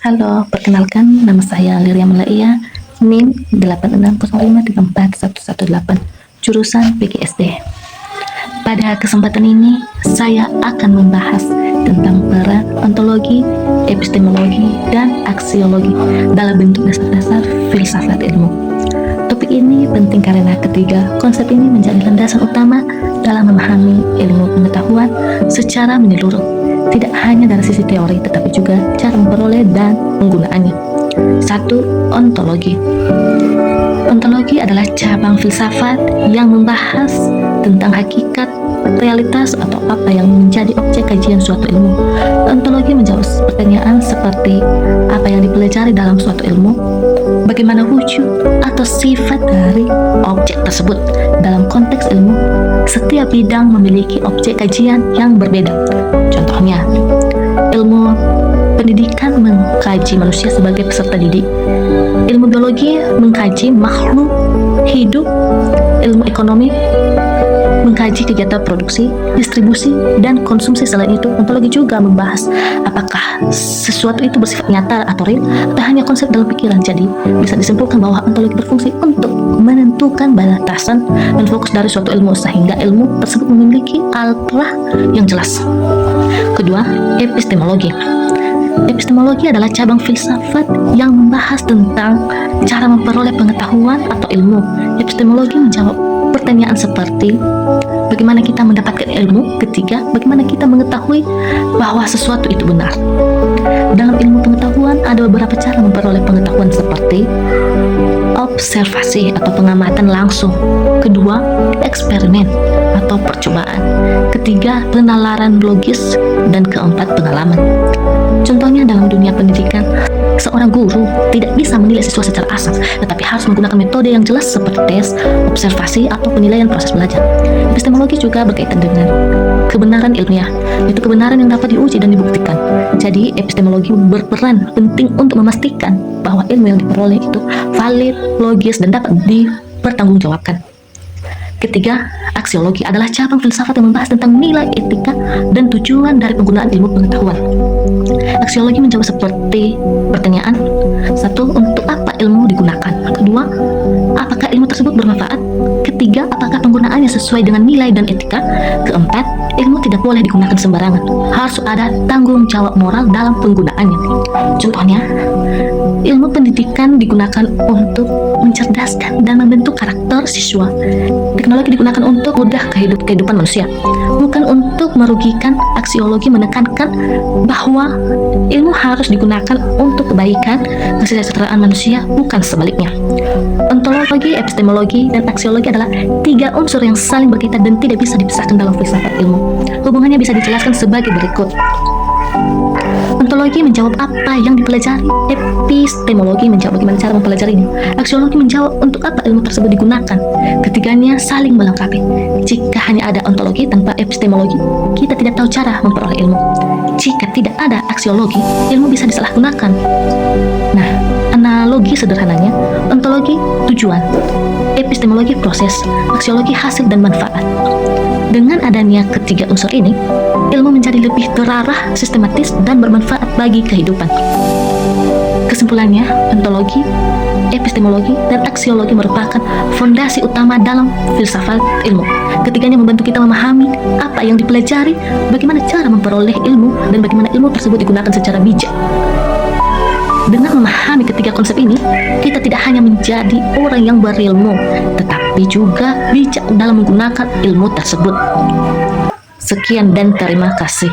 Halo, perkenalkan nama saya Liria Malaia, NIM 8605341118, jurusan PGSD. Pada kesempatan ini, saya akan membahas tentang peran ontologi, epistemologi, dan aksiologi dalam bentuk dasar-dasar filsafat ilmu. Topik ini penting karena ketiga konsep ini menjadi landasan utama dalam memahami ilmu pengetahuan secara menyeluruh, tidak hanya dari sisi teori tetapi juga cara memperoleh dan penggunaannya. 1. Ontologi. Ontologi adalah cabang filsafat yang membahas tentang hakikat, realitas, atau apa yang menjadi objek kajian suatu ilmu. Ontologi menjawab pertanyaan seperti apa yang dipelajari dalam suatu ilmu, bagaimana wujud atau sifat dari objek tersebut. Dalam konteks ilmu, setiap bidang memiliki objek kajian yang berbeda. Contohnya, ilmu pendidikan mengkaji manusia sebagai peserta didik. Ilmu biologi mengkaji makhluk hidup. Ilmu ekonomi mengkaji kegiatan produksi, distribusi, dan konsumsi. Selain itu, ontologi juga membahas apakah sesuatu itu bersifat nyata atau real atau hanya konsep dalam pikiran. Jadi, bisa disimpulkan bahwa ontologi berfungsi untuk menentukan batasan dan fokus dari suatu ilmu sehingga ilmu tersebut memiliki arah yang jelas. Kedua, epistemologi. Epistemologi adalah cabang filsafat yang membahas tentang cara memperoleh pengetahuan atau ilmu. Epistemologi menjawab pertanyaan seperti bagaimana kita mendapatkan ilmu. Ketiga, bagaimana kita mengetahui bahwa sesuatu itu benar. Dalam ilmu pengetahuan ada beberapa cara memperoleh pengetahuan seperti observasi atau pengamatan langsung. Kedua, eksperimen atau percobaan. Ketiga, penalaran logis. Dan keempat, pengalaman. Contohnya dalam dunia pendidikan, seorang guru tidak bisa menilai siswa secara asal, tetapi harus menggunakan metode yang jelas seperti tes, observasi, atau penilaian proses belajar. Epistemologi juga berkaitan dengan kebenaran ilmiah, yaitu kebenaran yang dapat diuji dan dibuktikan. Jadi, epistemologi berperan penting untuk memastikan bahwa ilmu yang diperoleh itu valid, logis, dan dapat dipertanggungjawabkan. Ketiga, aksiologi adalah cabang filsafat yang membahas tentang nilai etika dan tujuan dari penggunaan ilmu pengetahuan. Aksiologi menjawab seperti pertanyaan: 1. Untuk apa ilmu digunakan? Kedua, apakah ilmu tersebut bermanfaat? Ketiga, apakah penggunaannya sesuai dengan nilai dan etika? Keempat, ilmu tidak boleh digunakan sembarangan. Harus ada tanggung jawab moral dalam penggunaannya. Contohnya, ilmu pendidikan digunakan untuk mencerdaskan dan membentuk karakter siswa. Teknologi digunakan untuk mudah kehidupan manusia, bukan untuk merugikan. Aksiologi menekankan bahwa ilmu harus digunakan untuk kebaikan, kesejahteraan manusia, bukan sebaliknya. Ontologi, epistemologi, dan aksiologi adalah tiga unsur yang saling berkaitan dan tidak bisa dipisahkan dalam filsafat ilmu. Hubungannya bisa dijelaskan sebagai berikut. Ontologi menjawab apa yang dipelajari. Epistemologi menjawab bagaimana cara mempelajarinya. Aksiologi menjawab untuk apa ilmu tersebut digunakan. Ketiganya saling melengkapi. Jika hanya ada ontologi tanpa epistemologi, kita tidak tahu cara memperoleh ilmu. Jika tidak ada aksiologi, ilmu bisa disalahgunakan. Nah, analogi sederhananya, ontologi tujuan, epistemologi proses, aksiologi hasil dan manfaat. Dengan adanya ketiga unsur ini, ilmu menjadi lebih terarah, sistematis, dan bermanfaat bagi kehidupan. Kesimpulannya, ontologi, epistemologi, dan aksiologi merupakan fondasi utama dalam filsafat ilmu. Ketiganya membantu kita memahami apa yang dipelajari, bagaimana cara memperoleh ilmu, dan bagaimana ilmu tersebut digunakan secara bijak. Dengan memahami ketiga konsep ini, kita tidak hanya menjadi orang yang berilmu, tetapi juga bijak dalam menggunakan ilmu tersebut. Sekian dan terima kasih.